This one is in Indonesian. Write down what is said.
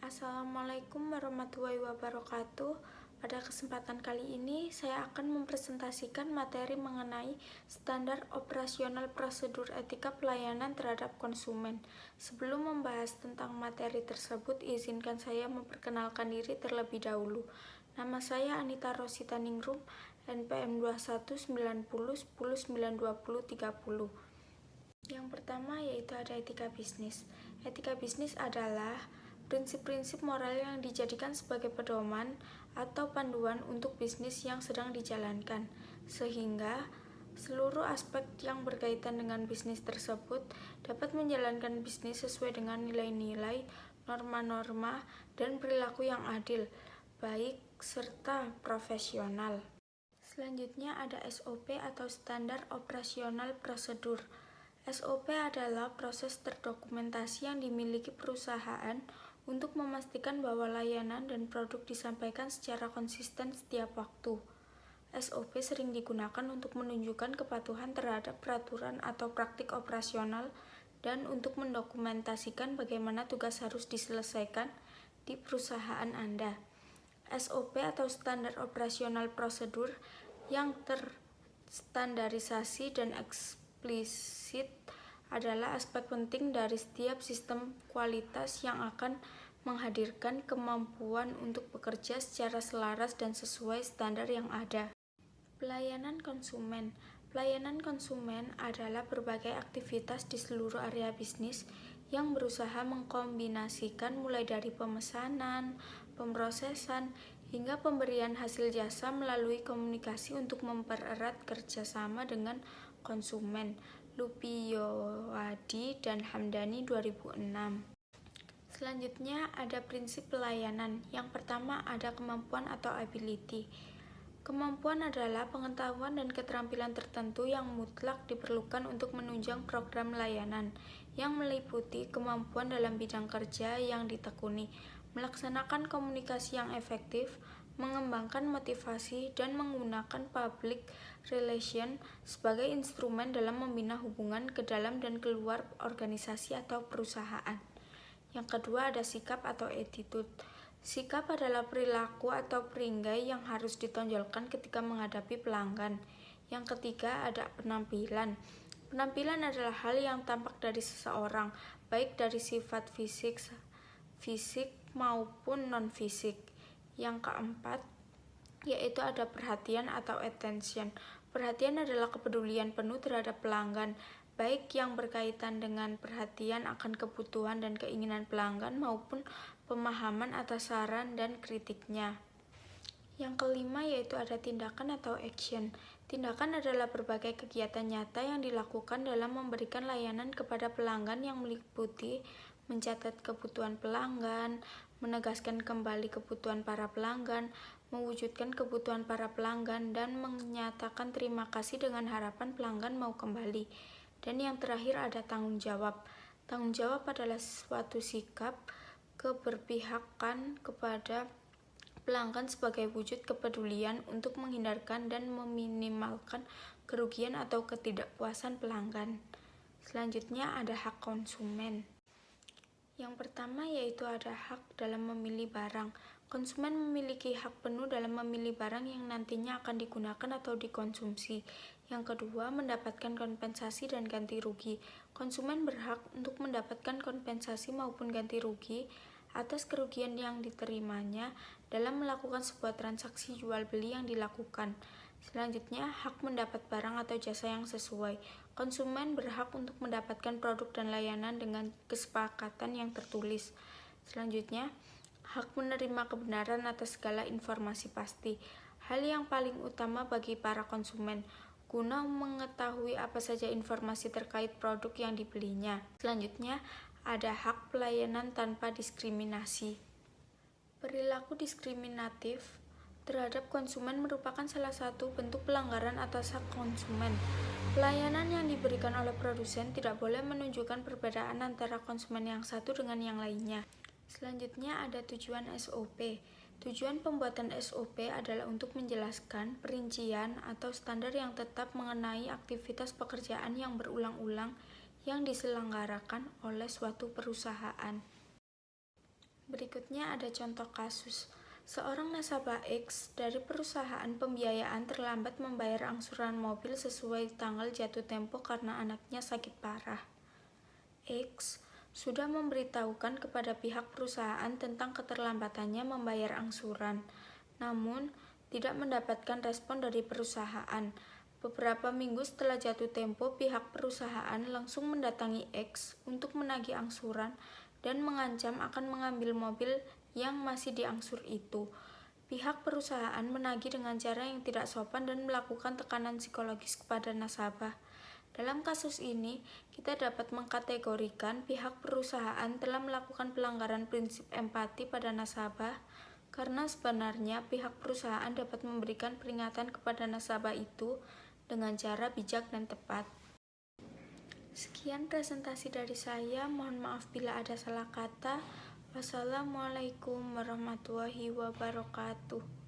Assalamualaikum warahmatullahi wabarakatuh. Pada kesempatan kali ini, saya akan mempresentasikan materi mengenai standar operasional prosedur etika pelayanan terhadap konsumen. Sebelum membahas tentang materi tersebut, izinkan saya memperkenalkan diri terlebih dahulu. Nama saya Anita Rosita Ningrum, NPM 2190109030. Yang pertama yaitu ada etika bisnis. Etika bisnis adalah prinsip-prinsip moral yang dijadikan sebagai pedoman atau panduan untuk bisnis yang sedang dijalankan, sehingga seluruh aspek yang berkaitan dengan bisnis tersebut dapat menjalankan bisnis sesuai dengan nilai-nilai, norma-norma, dan perilaku yang adil, baik, serta profesional. Selanjutnya ada SOP atau Standar Operasional Prosedur. SOP adalah proses terdokumentasi yang dimiliki perusahaan untuk memastikan bahwa layanan dan produk disampaikan secara konsisten setiap waktu. SOP sering digunakan untuk menunjukkan kepatuhan terhadap peraturan atau praktik operasional dan untuk mendokumentasikan bagaimana tugas harus diselesaikan di perusahaan Anda. SOP atau Standar Operasional Prosedur yang terstandarisasi dan eksplisit adalah aspek penting dari setiap sistem kualitas yang akan menghadirkan kemampuan untuk bekerja secara selaras dan sesuai standar yang ada. Pelayanan konsumen. Pelayanan konsumen adalah berbagai aktivitas di seluruh area bisnis yang berusaha mengkombinasikan mulai dari pemesanan, pemrosesan, hingga pemberian hasil jasa melalui komunikasi untuk mempererat kerjasama dengan konsumen. Lupiyowadi dan Hamdani 2006. Selanjutnya ada prinsip pelayanan. Yang pertama ada kemampuan atau ability. Kemampuan adalah pengetahuan dan keterampilan tertentu yang mutlak diperlukan untuk menunjang program layanan, yang meliputi kemampuan dalam bidang kerja yang ditekuni, melaksanakan komunikasi yang efektif, mengembangkan motivasi, dan menggunakan public relation sebagai instrumen dalam membina hubungan ke dalam dan keluar organisasi atau perusahaan. Yang kedua ada sikap atau attitude. Sikap adalah perilaku atau peringgai yang harus ditonjolkan ketika menghadapi pelanggan. Yang ketiga ada penampilan. Penampilan adalah hal yang tampak dari seseorang, baik dari sifat fisik maupun non-fisik. Yang keempat yaitu ada perhatian atau attention. Perhatian adalah kepedulian penuh terhadap pelanggan, baik yang berkaitan dengan perhatian akan kebutuhan dan keinginan pelanggan maupun pemahaman atas saran dan kritiknya. Yang kelima yaitu ada tindakan atau action. Tindakan adalah berbagai kegiatan nyata yang dilakukan dalam memberikan layanan kepada pelanggan yang meliputi mencatat kebutuhan pelanggan, menegaskan kembali kebutuhan para pelanggan, mewujudkan kebutuhan para pelanggan, dan menyatakan terima kasih dengan harapan pelanggan mau kembali. Dan yang terakhir ada tanggung jawab. Tanggung jawab adalah suatu sikap keberpihakan kepada pelanggan sebagai wujud kepedulian untuk menghindarkan dan meminimalkan kerugian atau ketidakpuasan pelanggan. Selanjutnya ada hak konsumen. Yang pertama yaitu ada hak dalam memilih barang. Konsumen memiliki hak penuh dalam memilih barang yang nantinya akan digunakan atau dikonsumsi. Yang kedua, mendapatkan kompensasi dan ganti rugi. Konsumen berhak untuk mendapatkan kompensasi maupun ganti rugi atas kerugian yang diterimanya dalam melakukan sebuah transaksi jual beli yang dilakukan. Selanjutnya, hak mendapat barang atau jasa yang sesuai. Konsumen berhak untuk mendapatkan produk dan layanan dengan kesepakatan yang tertulis. Selanjutnya, hak menerima kebenaran atas segala informasi pasti. Hal yang paling utama bagi para konsumen, guna mengetahui apa saja informasi terkait produk yang dibelinya. Selanjutnya, ada hak pelayanan tanpa diskriminasi. Perilaku diskriminatif terhadap konsumen merupakan salah satu bentuk pelanggaran atas hak konsumen. Pelayanan yang diberikan oleh produsen tidak boleh menunjukkan perbedaan antara konsumen yang satu dengan yang lainnya. Selanjutnya ada tujuan SOP. Tujuan pembuatan SOP adalah untuk menjelaskan perincian atau standar yang tetap mengenai aktivitas pekerjaan yang berulang-ulang yang diselenggarakan oleh suatu perusahaan. Berikutnya ada contoh kasus. Seorang nasabah X dari perusahaan pembiayaan terlambat membayar angsuran mobil sesuai tanggal jatuh tempo karena anaknya sakit parah. X sudah memberitahukan kepada pihak perusahaan tentang keterlambatannya membayar angsuran, namun tidak mendapatkan respon dari perusahaan. Beberapa minggu setelah jatuh tempo, pihak perusahaan langsung mendatangi X untuk menagih angsuran dan mengancam akan mengambil mobil yang masih diangsur itu. Pihak perusahaan menagih dengan cara yang tidak sopan dan melakukan tekanan psikologis kepada nasabah. Dalam kasus ini, kita dapat mengkategorikan pihak perusahaan telah melakukan pelanggaran prinsip empati pada nasabah, karena sebenarnya pihak perusahaan dapat memberikan peringatan kepada nasabah itu dengan cara bijak dan tepat. Sekian presentasi dari saya, mohon maaf bila ada salah kata. Wassalamualaikum warahmatullahi wabarakatuh.